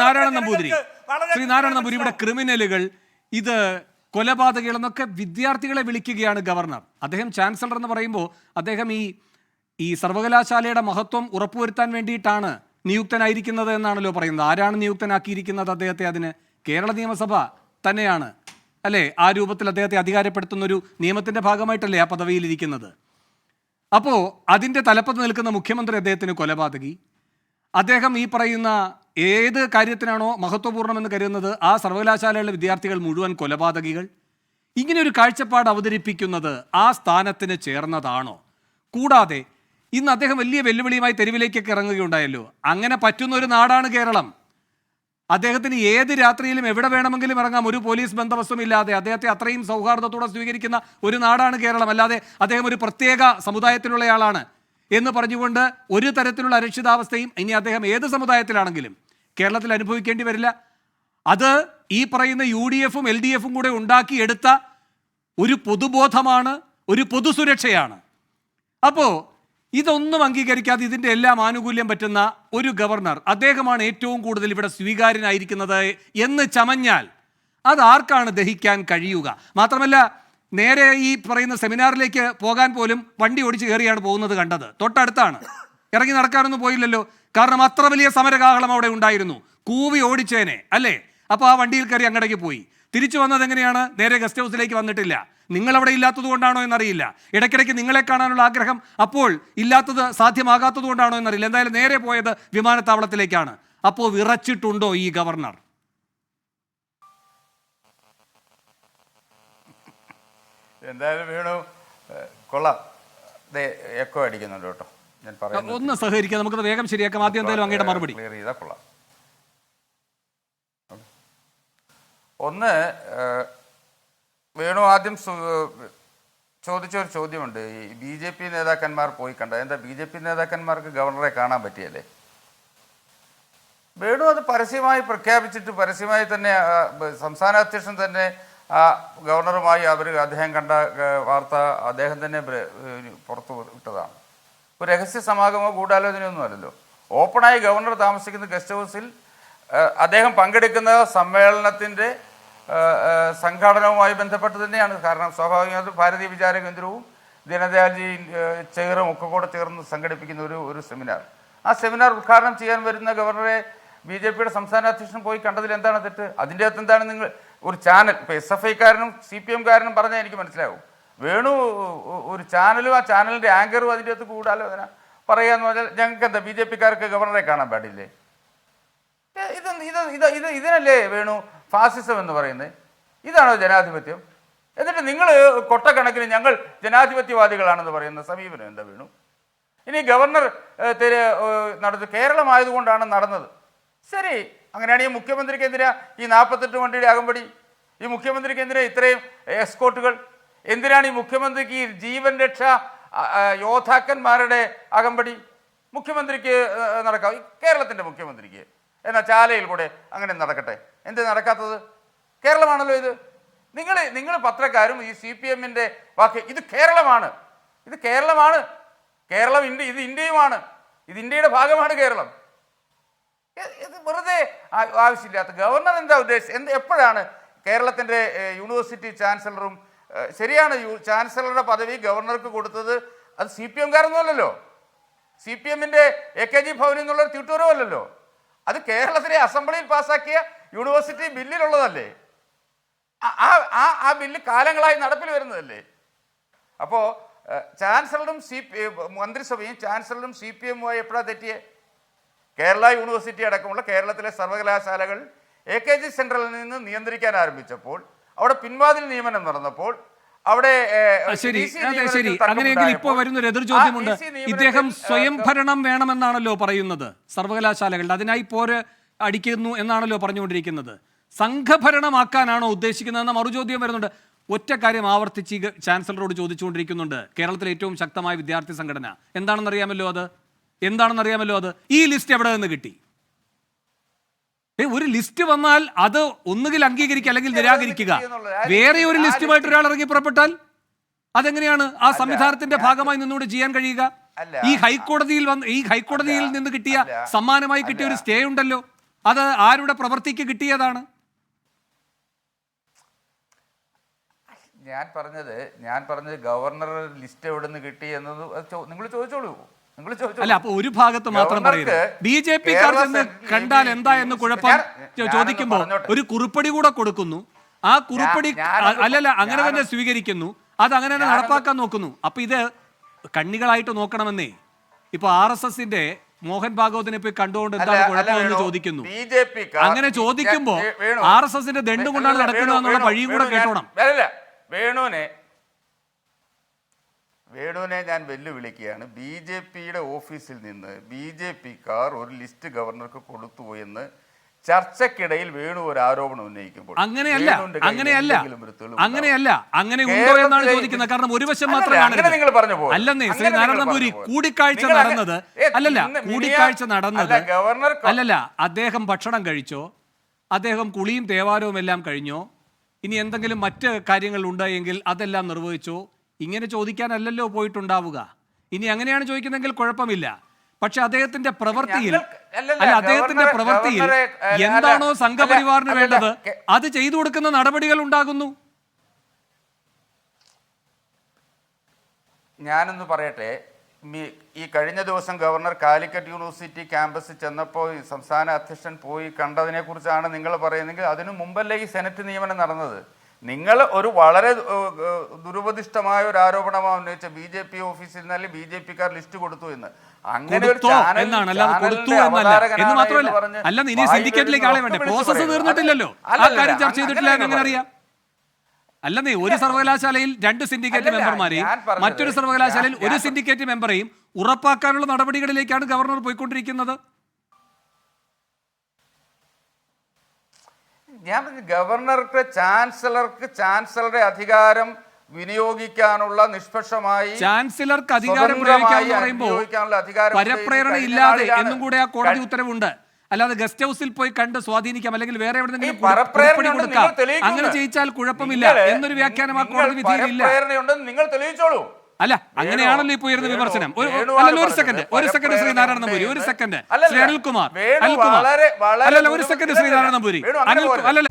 നാരായണൻ നമ്പൂതിരി ഇവിടെ ക്രിമിനലുകൾ, ഇത് കൊലപാതകങ്ങൾ എന്നൊക്കെ വിദ്യാർത്ഥികളെ വിളിക്കുകയാണ് ഗവർണർ. അദ്ദേഹം ചാൻസലർ എന്ന് പറയുമ്പോൾ അദ്ദേഹം ഈ സർവകലാശാലയുടെ മഹത്വം ഉറപ്പുവരുത്താൻ വേണ്ടിയിട്ടാണ് നിയുക്തനായിരിക്കുന്നത് എന്നാണല്ലോ പറയുന്നത്. ആരാണ് നിയുക്തനാക്കിയിരിക്കുന്നത് അദ്ദേഹത്തെ? അതിന് കേരള നിയമസഭ തന്നെയാണ് അല്ലേ ആ രൂപത്തിൽ അദ്ദേഹത്തെ അധികാരപ്പെടുത്തുന്ന ഒരു നിയമത്തിന്റെ ഭാഗമായിട്ടല്ലേ ആ പദവിയിലിരിക്കുന്നത്. അപ്പോൾ അതിൻ്റെ തലപ്പത്ത് നിൽക്കുന്ന മുഖ്യമന്ത്രി അദ്ദേഹത്തിന് കൊലപാതകി. അദ്ദേഹം ഈ പറയുന്ന ഏത് കാര്യത്തിനാണോ മഹത്വപൂർണ്ണമെന്ന് കരുതുന്നത് ആ സർവകലാശാലയിലെ വിദ്യാർത്ഥികൾ മുഴുവൻ കൊലപാതകികൾ. ഇങ്ങനെ ഒരു കാഴ്ചപ്പാട് അവതരിപ്പിക്കുന്നത് ആ സ്ഥാനത്തിന് ചേർന്നതാണോ? കൂടാതെ ഇന്ന് അദ്ദേഹം വലിയ വെല്ലുവിളിയുമായി തെരുവിലേക്കൊക്കെ ഇറങ്ങുകയുണ്ടായല്ലോ. അങ്ങനെ പറ്റുന്ന ഒരു നാടാണ് കേരളം. അദ്ദേഹത്തിന് ഏത് രാത്രിയിലും എവിടെ വേണമെങ്കിലും ഇറങ്ങാം, ഒരു പോലീസ് ബന്ദോബസ്തുമില്ലാതെ. അദ്ദേഹത്തെ അത്രയും സൗഹാർദ്ദത്തോടെ സ്വീകരിക്കുന്ന ഒരു നാടാണ് കേരളം. അല്ലാതെ അദ്ദേഹം ഒരു പ്രത്യേക സമുദായത്തിലുള്ളയാളാണ് എന്ന് പറഞ്ഞുകൊണ്ട് ഒരു തരത്തിലുള്ള അരക്ഷിതാവസ്ഥയും ഇനി അദ്ദേഹം ഏത് സമുദായത്തിലാണെങ്കിലും കേരളത്തിൽ അനുഭവിക്കേണ്ടി വരില്ല. അത് ഈ പറയുന്ന UDFും LDFും കൂടെ ഉണ്ടാക്കിയെടുത്ത ഒരു പൊതുബോധമാണ്, ഒരു പൊതുസുരക്ഷയാണ്. അപ്പോൾ ഇതൊന്നും അംഗീകരിക്കാതെ ഇതിൻ്റെ എല്ലാം ആനുകൂല്യം പറ്റുന്ന ഒരു ഗവർണർ, അദ്ദേഹമാണ് ഏറ്റവും കൂടുതൽ ഇവിടെ സ്വീകാര്യനായിരിക്കുന്നത് എന്ന് ചമഞ്ഞാൽ അത് ആർക്കാണ് ദഹിക്കാൻ കഴിയുക? മാത്രമല്ല, നേരെ ഈ പറയുന്ന സെമിനാറിലേക്ക് പോകാൻ പോലും വണ്ടി ഓടിച്ച് കയറിയാണ് പോകുന്നത് കണ്ടത്. തൊട്ടടുത്താണ്, ഇറങ്ങി നടക്കാനൊന്നും പോയില്ലല്ലോ. കാരണം അത്ര വലിയ സമരകാഹളം അവിടെ ഉണ്ടായിരുന്നു. കൂവി ഓടിച്ചേനെ അല്ലേ? അപ്പോൾ ആ വണ്ടിയിൽ കയറി അങ്ങടേക്ക് പോയി. തിരിച്ചു വന്നത് എങ്ങനെയാണ്? നേരെ ഗസ്റ്റ് ഹൗസിലേക്ക് വന്നിട്ടില്ല. നിങ്ങളവിടെ ഇല്ലാത്തത് കൊണ്ടാണോ എന്നറിയില്ല. ഇടയ്ക്കിടയ്ക്ക് നിങ്ങളെ കാണാനുള്ള ആഗ്രഹം അപ്പോൾ ഇല്ലാത്തത് സാധ്യമാകാത്തത് കൊണ്ടാണോ എന്നറിയില്ല. എന്തായാലും നേരെ പോയത് വിമാനത്താവളത്തിലേക്കാണ്. അപ്പോൾ വിറച്ചിട്ടുണ്ടോ ഈ ഗവർണർ? എന്തായാലും വീണു കൊള്ളാം. എക്കോ അടിക്കുന്നുണ്ട് കേട്ടോ. ഞാൻ പറയാം, ഒന്ന് സഹകരിക്കാം, നമുക്കത് വേഗം ശരിയാക്കാം. ആദ്യം എന്തായാലും അങ്ങയുടെ മറുപടി ക്ലിയർ ചെയ്താൽ കൊള്ളാം. ഒന്ന്, വേണു ആദ്യം ചോദിച്ചൊരു ചോദ്യമുണ്ട്. ഈ BJP നേതാക്കന്മാർ പോയി കണ്ട, എന്താ BJP നേതാക്കന്മാർക്ക് ഗവർണറെ കാണാൻ പറ്റിയല്ലേ? വേണു അത് പരസ്യമായി പ്രഖ്യാപിച്ചിട്ട് പരസ്യമായി തന്നെ സംസ്ഥാന അധ്യക്ഷൻ തന്നെ ഗവർണറുമായി അദ്ദേഹം കണ്ട വാർത്ത അദ്ദേഹം തന്നെ പുറത്തു വിട്ടതാണ്. ഒരു രഹസ്യ സമാഗമോ ഗൂഢാലോചനയൊന്നും അല്ലല്ലോ. ഓപ്പണായി ഗവർണർ താമസിക്കുന്ന ഗസ്റ്റ് ഹൗസിൽ അദ്ദേഹം പങ്കെടുക്കുന്ന സമ്മേളനത്തിൻ്റെ സംഘാടനവുമായി ബന്ധപ്പെട്ട് തന്നെയാണ്. കാരണം സ്വാഭാവികമായിട്ടും ഭാരതീയ വിചാര കേന്ദ്രവും ദീനദയാൽജി ചെയറും ഒക്കെ കൂടെ ചേർന്ന് സംഘടിപ്പിക്കുന്ന ഒരു സെമിനാർ. ആ സെമിനാർ ഉദ്ഘാടനം ചെയ്യാൻ വരുന്ന ഗവർണറെ BJPയുടെ സംസ്ഥാന അധ്യക്ഷൻ പോയി കണ്ടതിൽ എന്താണ് തെറ്റ്? അതിൻ്റെ അകത്ത് എന്താണ് നിങ്ങൾ ഒരു ചാനൽ, ഇപ്പോൾ SFIക്കാരനും CPMകാരനും പറഞ്ഞാൽ എനിക്ക് മനസ്സിലാവും. വേണു ഒരു ചാനലും ആ ചാനലിൻ്റെ ആങ്കറും അതിൻ്റെ അകത്ത് ഗൂഢാലോചന പറയാന്ന് പറഞ്ഞാൽ ഞങ്ങൾക്ക് എന്താ BJPക്കാർക്ക് ഗവർണറെ കാണാൻ പാടില്ലേ? ഇതിനല്ലേ വേണു ഫാസിസം എന്ന് പറയുന്നത്? ഇതാണോ ജനാധിപത്യം? എന്നിട്ട് നിങ്ങൾ കൊട്ടക്കണക്കിന് ഞങ്ങൾ ജനാധിപത്യവാദികളാണെന്ന് പറയുന്ന സമീപനം എന്താ വേണു? ഇനി ഗവർണർ നടന്നത് കേരളമായതുകൊണ്ടാണ് നടന്നത്. ശരി, അങ്ങനെയാണെങ്കിൽ മുഖ്യമന്ത്രിക്ക് എന്തിനാ ഈ 48 വണ്ടിയുടെ അകമ്പടി? ഈ മുഖ്യമന്ത്രിക്ക് എന്തിനാ ഇത്രയും എസ്കോർട്ടുകൾ? എന്തിനാണ് ഈ മുഖ്യമന്ത്രിക്ക് ഈ ജീവൻ രക്ഷാ യോദ്ധാക്കന്മാരുടെ അകമ്പടി? മുഖ്യമന്ത്രിക്ക് നടക്കാം, കേരളത്തിൻ്റെ മുഖ്യമന്ത്രിക്ക്. എന്നാൽ ചാലയിൽ കൂടെ അങ്ങനെ നടക്കട്ടെ. എന്ത് നടക്കാത്തത്? കേരളമാണല്ലോ ഇത്. നിങ്ങൾ പത്രക്കാരും ഈ CPMൻ്റെ വാക്ക് ഇത് കേരളമാണ്, ഇത് കേരളമാണ്, കേരളം ഇത് ഇന്ത്യയുമാണ്, ഇത് ഇന്ത്യയുടെ ഭാഗമാണ് കേരളം. ഇത് വെറുതെ ആവശ്യമില്ലാത്ത. ഗവർണർ എന്താ ഉദ്ദേശിച്ചത്? എപ്പോഴാണ് കേരളത്തിൻ്റെ യൂണിവേഴ്സിറ്റി ചാൻസലറും ശരിയാണ് ചാൻസലറുടെ പദവി ഗവർണർക്ക് കൊടുത്തത്? അത് CPMകാരൊന്നുമല്ലല്ലോ. CPMൻ്റെ AKG ഭവനിൽ നിന്നുള്ളൊരു ട്യൂട്ടോറും അല്ലല്ലോ. അത് കേരളത്തിലെ അസംബ്ലിയിൽ പാസ്സാക്കിയ യൂണിവേഴ്സിറ്റി ബില്ലിലുള്ളതല്ലേ. ആ ബില്ല് കാലങ്ങളായി നടപ്പിൽ വരുന്നതല്ലേ. അപ്പോൾ ചാൻസലറും മന്ത്രിസഭയും ചാൻസലറും CPMുമായി എപ്പോഴാണ് തെറ്റിയേ? കേരള യൂണിവേഴ്സിറ്റി അടക്കമുള്ള കേരളത്തിലെ സർവകലാശാലകൾ AKG സെൻട്രലിൽ നിന്ന് നിയന്ത്രിക്കാൻ ആരംഭിച്ചപ്പോൾ, അവിടെ പിൻവാതിൽ നിയമനം നടന്നപ്പോൾ, അവിടെ ശരി അങ്ങനെയെങ്കിൽ ഇപ്പോൾ വരുന്നൊരു എതിർ ചോദ്യമുണ്ട്. ഇദ്ദേഹം സ്വയം ഭരണം വേണമെന്നാണല്ലോ പറയുന്നത് സർവകലാശാലകളുടെ, അതിനായി പോര് അടിക്കുന്നു എന്നാണല്ലോ പറഞ്ഞുകൊണ്ടിരിക്കുന്നത്. സംഘഭരണമാക്കാനാണോ ഉദ്ദേശിക്കുന്നതെന്ന മറുചോദ്യം വരുന്നുണ്ട്. ഒറ്റ കാര്യം ആവർത്തിച്ച് ചാൻസലറോട് ചോദിച്ചുകൊണ്ടിരിക്കുന്നുണ്ട്. കേരളത്തിലെ ഏറ്റവും ശക്തമായ വിദ്യാർത്ഥി സംഘടന എന്താണെന്നറിയാമല്ലോ അത് ഈ ലിസ്റ്റ് എവിടെ നിന്ന് കിട്ടി? ഒരു ലിസ്റ്റ് വന്നാൽ അത് ഒന്നുകിൽ അംഗീകരിക്കുക അല്ലെങ്കിൽ നിരാകരിക്കുക. വേറെ ഒരു ലിസ്റ്റുമായിട്ട് ഒരാൾ ഇറങ്ങി പുറപ്പെട്ടാൽ അതെങ്ങനെയാണ് ആ സംവിധാനത്തിന്റെ ഭാഗമായി നിന്നുകൊണ്ട് ചെയ്യാൻ കഴിയുക? ഈ ഹൈക്കോടതിയിൽ നിന്ന് കിട്ടിയ സമ്മാനമായി കിട്ടിയ ഒരു സ്റ്റേ ഉണ്ടല്ലോ. അത് ആരുടെ പ്രവൃത്തിക്ക് കിട്ടിയതാണ്? ഞാൻ പറഞ്ഞത് ഗവർണർ ലിസ്റ്റ് എവിടെ നിന്ന് കിട്ടി എന്നത് നിങ്ങൾ ചോദിച്ചോളൂ. അല്ല, അപ്പൊ ഒരു ഭാഗത്ത് മാത്രം പറയുന്നത് BJP കണ്ടാൽ എന്താ എന്ന് കുഴപ്പം ചോദിക്കുമ്പോ ഒരു കുറിപ്പടി കൂടെ കൊടുക്കുന്നു. ആ കുറിപ്പടി അല്ലല്ല അങ്ങനെ തന്നെ സ്വീകരിക്കുന്നു, അത് അങ്ങനെ തന്നെ നടപ്പാക്കാൻ നോക്കുന്നു. അപ്പൊ ഇത് കണ്ണികളായിട്ട് നോക്കണമെന്നേ. ഇപ്പൊ RSSന്റെ മോഹൻ ഭാഗവതിനെ പോയി കണ്ടുകൊണ്ട് എന്താണ് കുഴപ്പമെന്ന് ചോദിക്കുന്നു. അങ്ങനെ ചോദിക്കുമ്പോ RSSന്റെ ദണ്ടും കൊണ്ടാണ് നടക്കുന്നത് എന്നുള്ള വഴിയും കൂടെ കേട്ടോണം. വേണുവിനെ ഞാൻ വെല്ലുവിളിക്കുകയാണ്. BJPയുടെ ഓഫീസിൽ നിന്ന് BJPക്കാർ ഒരു ലിസ്റ്റ് ഗവർണർക്ക് കൊടുത്തുപോയെന്ന് ചർച്ചക്കിടയിൽ വേണു ഒരു ആരോപണം ഉന്നയിക്കുമ്പോൾ അങ്ങനെയല്ല അങ്ങനെ ഉണ്ടോ എന്നാണ് ചോദിക്കുന്നത്. കാരണം ഒരു വശം മാത്രം അല്ലെന്നേ ശ്രീനാരായണ നമ്പൂരി കൂടിക്കാഴ്ച നടന്നത് ഗവർണർ അല്ലല്ല, അദ്ദേഹം ഭക്ഷണം കഴിച്ചോ, അദ്ദേഹം കുളിയും തേവാരവും എല്ലാം കഴിഞ്ഞോ, ഇനി എന്തെങ്കിലും മറ്റ് കാര്യങ്ങൾ ഉണ്ടായെങ്കിൽ അതെല്ലാം നിർവഹിച്ചോ, ഇങ്ങനെ ചോദിക്കാനല്ലല്ലോ പോയിട്ടുണ്ടാവുക. ഇനി അങ്ങനെയാണ് ചോദിക്കുന്നതെങ്കിൽ കുഴപ്പമില്ല. പക്ഷെ അദ്ദേഹത്തിന്റെ പ്രവൃത്തിയിൽ എന്താണോ സംഘപരിവാറിന് വേണ്ടത് അത് ചെയ്തു കൊടുക്കുന്ന നടപടികൾ ഉണ്ടാകുന്നു. ഞാനൊന്ന് പറയട്ടെ, ഈ കഴിഞ്ഞ ദിവസം ഗവർണർ കാലിക്കറ്റ് യൂണിവേഴ്സിറ്റി ക്യാമ്പസിൽ ചെന്നപ്പോൾ സംസ്ഥാന അധ്യക്ഷൻ പോയി കണ്ടതിനെ കുറിച്ചാണ് നിങ്ങൾ പറയുന്നതെങ്കിൽ അതിനു മുമ്പല്ലേ ഈ സെനറ്റ് നിയമനം നടന്നത്? നിങ്ങൾ ഒരു വളരെ ദുരുപദിഷ്ടമായ ഒരു ആരോപണമാണ് ഉന്നയിച്ച BJP ഓഫീസിൽ നിന്നല്ലേ BJPക്കാർ ലിസ്റ്റ് കൊടുത്തു എന്ന്. അങ്ങനെ ഒരു അല്ലെന്നേ ഒരു സർവകലാശാലയിൽ 2 സിൻഡിക്കേറ്റ് മെമ്പർമാരെയും മറ്റൊരു സർവകലാശാലയിൽ ഒരു സിൻഡിക്കേറ്റ് മെമ്പറേയും ഉറപ്പാക്കാനുള്ള നടപടികളിലേക്കാണ് ഗവർണർ പോയിക്കൊണ്ടിരിക്കുന്നത്. ഞാൻ ഗവർണർക്ക് ചാൻസലറുടെ അധികാരം വിനിയോഗിക്കാനുള്ള നിഷ്പക്ഷമായി ചാൻസലർക്ക് അധികാരം പ്രയോഗിക്കാമെന്ന് പറയുമ്പോൾ പരപ്രേരണ ഇല്ലാതെ എന്നും കൂടെ ആ കോടതി ഉത്തരവുണ്ട്. അല്ലാതെ ഗസ്റ്റ് ഹൗസിൽ പോയി കണ്ട് സ്വാധീനിക്കാം, അല്ലെങ്കിൽ വേറെ എവിടെയെങ്കിലും കൊടുക്കാം, അങ്ങനെ ചെയ്യിച്ചാൽ കുഴപ്പമില്ല എന്നൊരു വ്യാഖ്യാനം ആ കോടതി വിധിയിലില്ല. നിങ്ങൾ തെളിയിച്ചോളൂ. അല്ല, അങ്ങനെയാണല്ലോ ഇപ്പൊ ഉയർന്ന വിമർശനം. ഒരു സെക്കൻഡ് ശ്രീനാരായണ നമ്പൂരി, ഒരു സെക്കൻഡ് ശ്രീ അനിൽകുമാർ, ഒരു സെക്കൻഡ് ശ്രീനാരായണ നമ്പൂരി, അല്ലല്ല